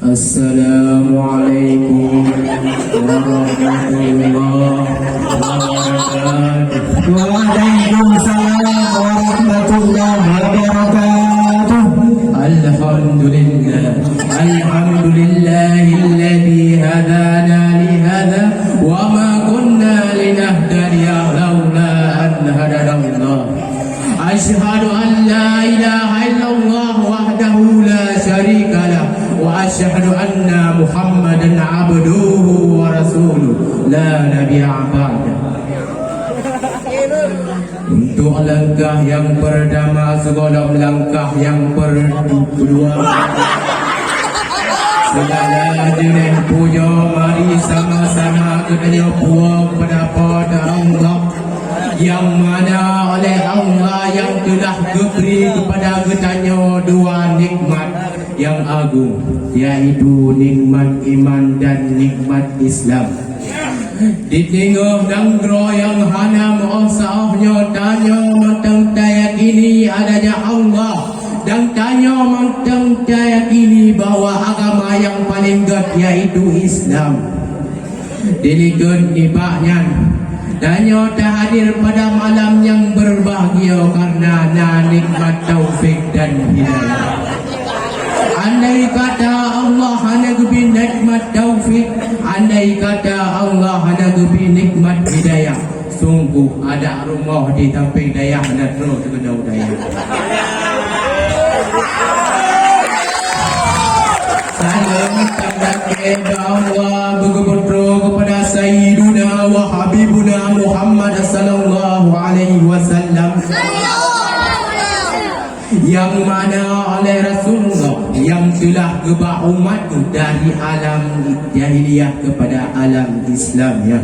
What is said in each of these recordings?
Assalamualaikum warahmatullahi wabarakatuh. Waalaikumsalam warahmatullahi wabarakatuh. Alhamdulillah, alhamdulillahilladzi hadana li hadza wa ma kunna linahtadiya laula an hadanallah. Asyhadu an la ilaha illallah wahdahu la syarika lah wa asyhadu anna Muhammadan abduhu wa rasuluh la nabiyya ba'da. Untuk langkah yang pertama sebelum langkah yang kedua, segala jenis puja mari sama-sama kita puang kepada Allah yang mana oleh Allah yang telah diberi kepada kitanya dua nikmat yang agung, yaitu nikmat iman dan nikmat Islam. Di tengah negara yang hana mausahnya tanya matang tayak ini adanya Allah, dan tanya matang tayak ini bahawa agama yang paling gede yaitu Islam. Dilihat nibaknya tanya tak hadir pada malam yang berbahagia karena nikmat taufik dan hidayah. Andai kata Allah hanya gebi nikmat taufik, andai kata Allah hanya gebi nikmat hidayah, sungguh ada rumah di tepi dayah dan terus kena dayah. Salam tanda kepada Allah berkeputra kepada Sayyiduna wa Habibuna Muhammad sallallahu alaihi wasallam, yang mana oleh Rasulullah yang telah gebak umat dari alam jahiliyah kepada alam Islam ya.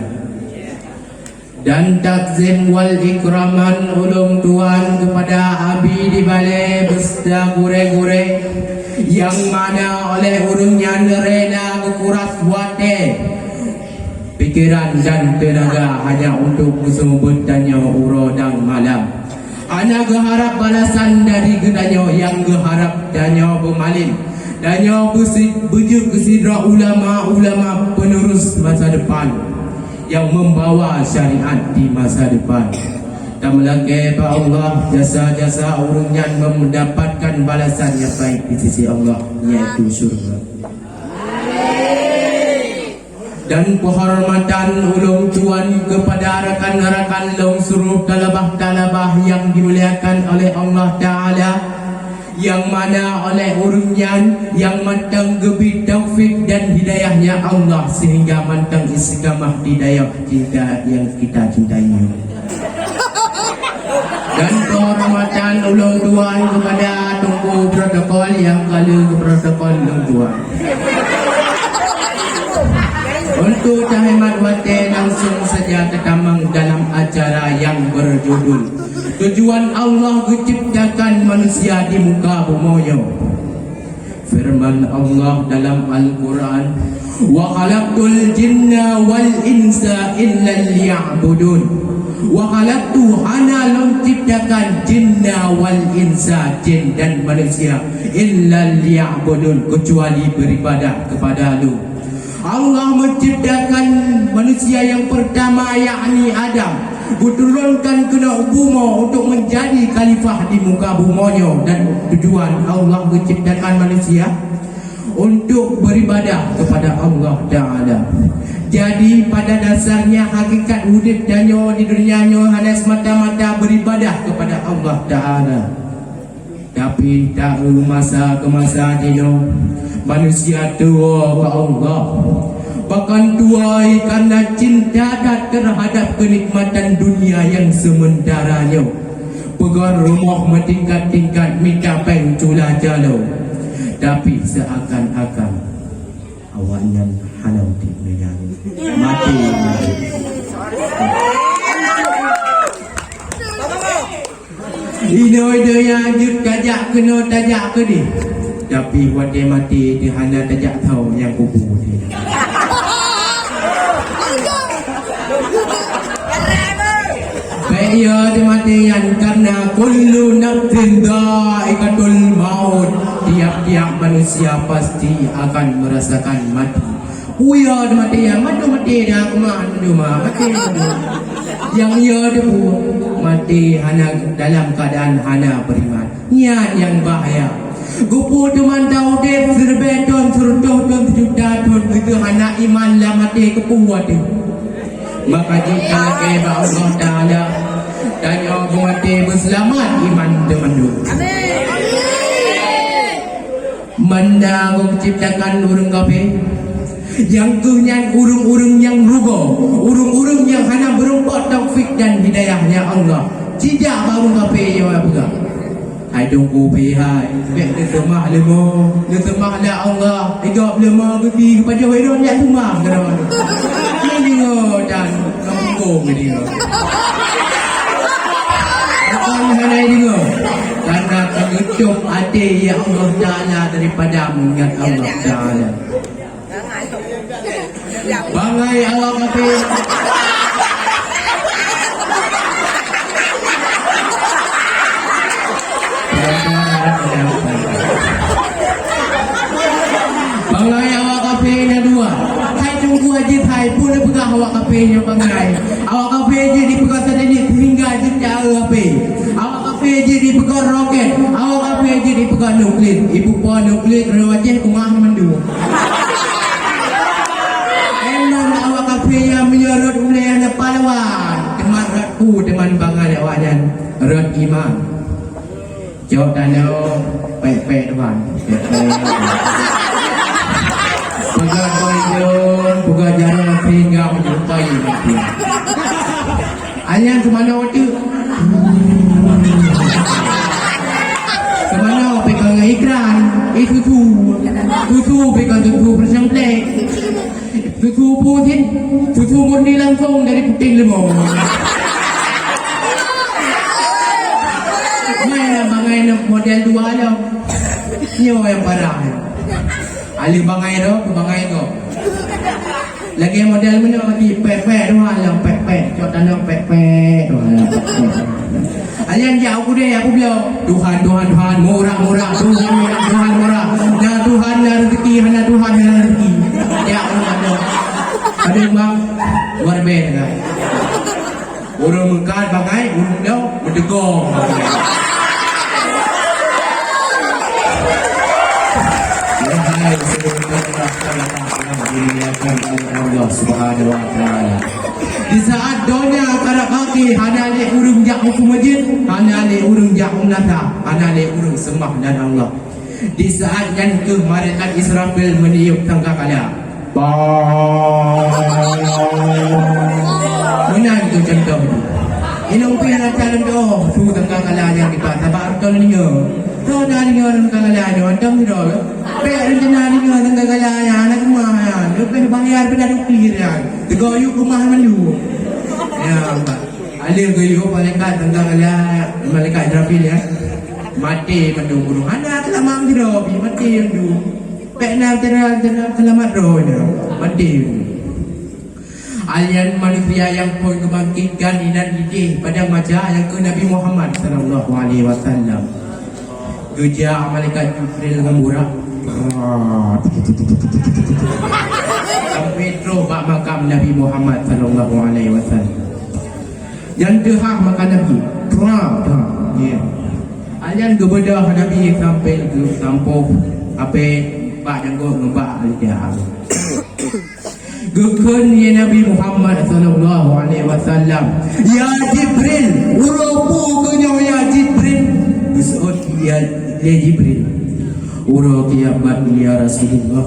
Dan takzim wal ikraman ulung tuan kepada Abi di balai besta gure-gure, yang mana oleh urungnya rela kekuras wate pikiran dan tenaga hanya untuk bersumber tanya uro dan malam. Ana geharap balasan dari gedanya yang geharap danya pemalin, danya bejuk kesidra ulama-ulama penerus masa depan yang membawa syariat di masa depan. Dan melangkah pada Allah, jasa-jasa urungnya mendapatkan balasan yang baik di sisi Allah, yaitu syurga. Dan penghormatan ulung tuan kepada rakan-rakan long suruh talabah-talabah yang dimuliakan oleh Allah Ta'ala, yang mana oleh urunyan yang mantang gebi taufik dan hidayahnya Allah sehingga mantang istiqamah di daya cinta yang kita cintai. Dan penghormatan ulung tuan kepada tunggu protokol yang kala protokol ulung tuan. Untuk tahimat wate langsung saja tertamang dalam acara yang berjudul Tujuan Allah menciptakan manusia di muka bumi. Firman Allah dalam Al-Quran, wa khalaqtul jinna wal insa illa liya'budun. Wa khalaqtu hana menciptakan jinna wal insa, jin dan manusia, illa liya'budun, kecuali beribadah kepada lu. Allah menciptakan manusia yang pertama yakni Adam, diturunkan ke bumi untuk menjadi khalifah di muka bumi, dan tujuan Allah menciptakan manusia untuk beribadah kepada Allah Ta'ala. Jadi pada dasarnya hakikat hidup danyo di dunia hanya semata-mata beribadah kepada Allah Ta'ala. Tapi tak masa ke masa dino manusia tua ke Allah, bahkan tua karena cinta terhadap kenikmatan dunia yang sementaranya. Pegang rumah bertingkat-tingkat minta pencula jalo, tapi seakan-akan awaknya halau tiknya mati. Ino yang jut kajak kena tajak ke ni, tapi buat dia mati dia hanya tajak tahu yang kubur dia. ia dimatikan karena kullu nafsin dha'iqatul maut. Tiap-tiap manusia pasti akan merasakan mati. Ia dimatikan mati dah kemana mati. Yang ia debu mati hanya dalam keadaan hana beriman. Niat yang bahaya. Gupu teman tahu dep serbeton surdoh don juta don itu hana iman lah mati kepuat tu. Maka jika ke Allah Taala dan yang mati berselamat iman teman tu. Mendang ciptakan urang kafir yang kunyan urung-urung yang rugo, urung-urung yang hanya berempat taufik dan hidayahnya Allah. Tidak baru kafir yang apa? Hai tunggu pihai, bek semah lemo, semahlah Allah. Igap lemo bagi kepada wiron yang semah kerana. Ini dan kampung ini. Bukan hanya ini. Karena tertutup hati ya Allah Taala daripada mengingat Allah Taala. Bangai Allah kafir. Bangai awak kafir yang dua. Hai tunggu aja hai pun dia pegang awak kafir yang bangai. Awak kafir je dipegang tadi sehingga je cara kafir. Awak kafir je dipegang roket. Awak kafir je dipegang nuklir. Ibu puan nuklir wajah kumah mandu. Enon awak kafir yang menyorot mulai anak pahlawan. Teman ratku teman bangai awak dan rot iman. Jauh tanah pek-pek tuan. Pegang koyon, pegang jarum sehingga menjumpai mati. Alian kemana waktu? Kemana pegang ikran? Tutu pegang tutu persemplek. Tutu putin, tutu murni langsung dari puting lemong. Bangai model dua lah. Nyo yang parah. Ali bangai do, bangai do. Lagi model mana lagi pepek dua lah, pepek. Cok tanah pepek dua lah. Alian jauh aku deh, aku bilang Tuhan murah, Tuhan murah. Nah Tuhan lah rezeki, hana Tuhan lah rezeki. Ya Allah. Ada bang luar biasa. Orang mengkat bangai, orang dah berdegong. Allah Subhanahu wa taala. Di saat dunia karak kaki hana le urung jak hukum masjid, hana le urung jak nata, hana le urung sembah dan Allah. Di saat yang ke malaikat Israfil meniup sangkakala. Mana itu contoh itu? Inong pihak dalam doa tu sangkakala yang kita sabar kau ni yo. Kau dah ni orang sangkakala macam tu doa. Pek rencana ni orang sangkakala anak rumah. Lepas bayar pada dukir kan. Tegoyuk rumah malu. Ya, ada goyuk malaikat sangkakala malaikat Israfil ya. Mati mendung anak lama hidup mati mendung pekna selamat rohnya mati. Alian manusia yang pun kebangkitkan inan ide pada majah yang ke Nabi Muhammad sallallahu alaihi wasallam. Gejah malaikat Jibril dengan burak sampai terus bak makam Nabi Muhammad sallallahu alaihi wasallam. Yang dehak makan Nabi terang ya. Alian gebedah Nabi sampai ke sampung apa pak janggut ngebak dia. Gekun ya Nabi Muhammad sallallahu alaihi wasallam. Ya Jibril, urupu kenyo ya Jibril. Usut ya Jibril. Uro kiamat ya Rasulullah.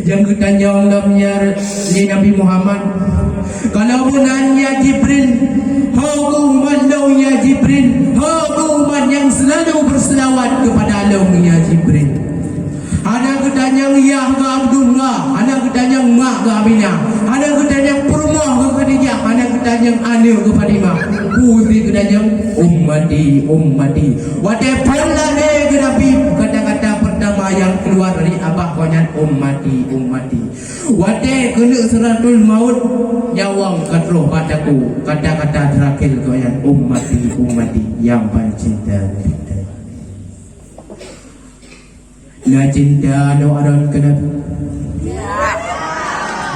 Jangan tanya Allah ya Nabi Muhammad. Kalau bukan ya Jibril, hukuman ya Jibril, hukuman yang selalu berselawat kepada Allah ya Jibril. Anak ketanya ya ke Abdullah, anak ketanya mak ke Aminah, anak ketanya perumah ke Khadijah, anak ketanya Anil ke Fatimah, putih ketanya ummati. Whatever lah ke Nabi, kata-kata pertama yang keluar dari abah konyan ummati wate kena suratul maut nyawang kadroh padaku kata-kata terakhir konyan ummati yang paling cinta kita la cinta no aron ke Nabi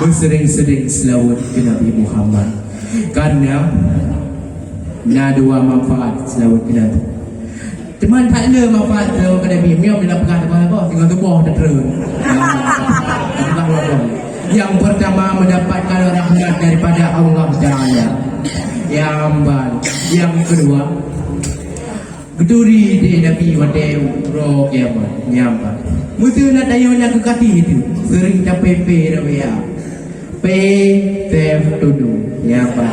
bersering-sering selawat ke Nabi Muhammad karena na dua manfaat selawat ke Nabi. Teman tak ada manfaat selawat ke Nabi. Miam bila pegang apa tinggal tubuh dah terus. Yang pertama mendapatkan rahmat daripada Allah Taala. Yang kedua geduri di Nabi wadai roh kiamat nyampa. Musuh nak tayo nak ke kaki itu sering capai Nabi ya. Tudu nyampa.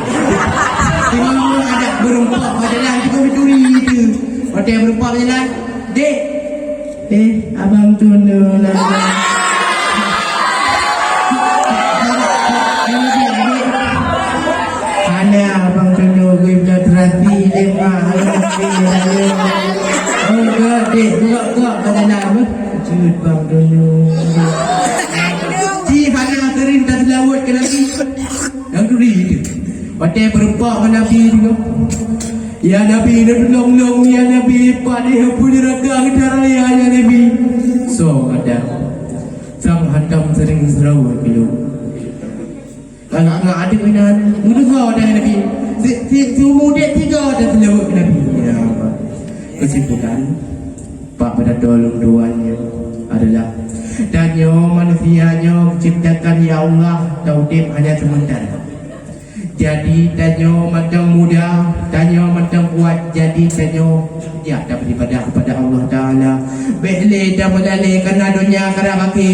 Tengok ada berempat jalan kita mencuri itu. Hotel berempat jalan. Dek. Abang tunu lah. Ada abang tunu gue dah terhati lemah. Oh god, dek buka pada nama. Cut bang tunu. Ji hanya kering tak selawat ke lagi. Yang turi itu. Pakai berempat Nabi juga. Ya Nabi long ya Nabi pada punya raga cara ya Nabi. So ada sang hantam sering serawat dulu. Kalau ada minat, mudah ada Nabi. Si muda tiga ada selawat Nabi. Ya kesimpulan Pak pada tolong doanya adalah danyo manusianya ciptakan ya Allah taudib hanya sementara. Jadi tanyo macam muda, tanyo macam kuat. Jadi tanyo ya dapat ibadah kepada Allah Taala. Bele dah melale kerana dunia kerana kaki.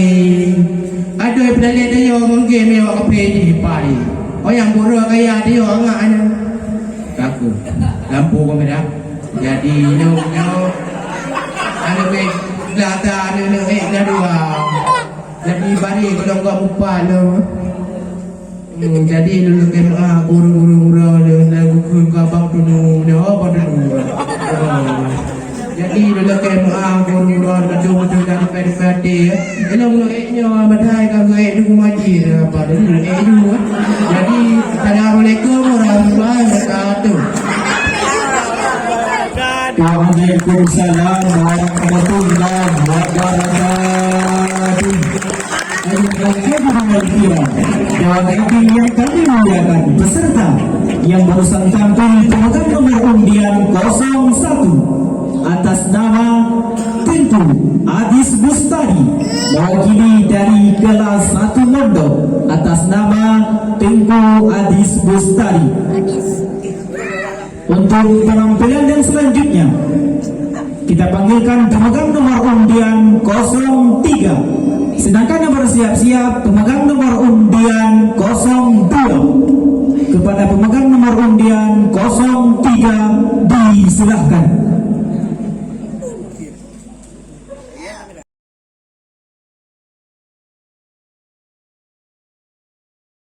Aduh pelale tayo mungkin mewah kape di pari. Oh yang buruk kaya tayo angak ana. Kaku. Lampu kau merah. Jadi nyo ana be lata ana dah dua. Jadi bari kalau kau upah lo. Jadi dulu kena guru-guru lagu abang dulu dia apa dulu. Jadi dulu kena guru-guru betul-betul dari padi-padi. Kalau mula eknya badai kau dulu maji apa dulu dulu. Jadi assalamualaikum warahmatullahi wabarakatuh. Waalaikumsalam warahmatullahi wabarakatuh. Yang kami muliakan beserta yang barusan tampil pemegang nomor undian 01 atas nama Tengku Adis Bustari mewakili dari kelas 1 Londo atas nama Tengku Adis Bustari. Untuk penampilan yang selanjutnya kita panggilkan pemegang nomor undian 03. Sedangkan yang bersiap-siap pemegang nomor undian 02. Kepada pemegang nomor undian 03 disilahkan.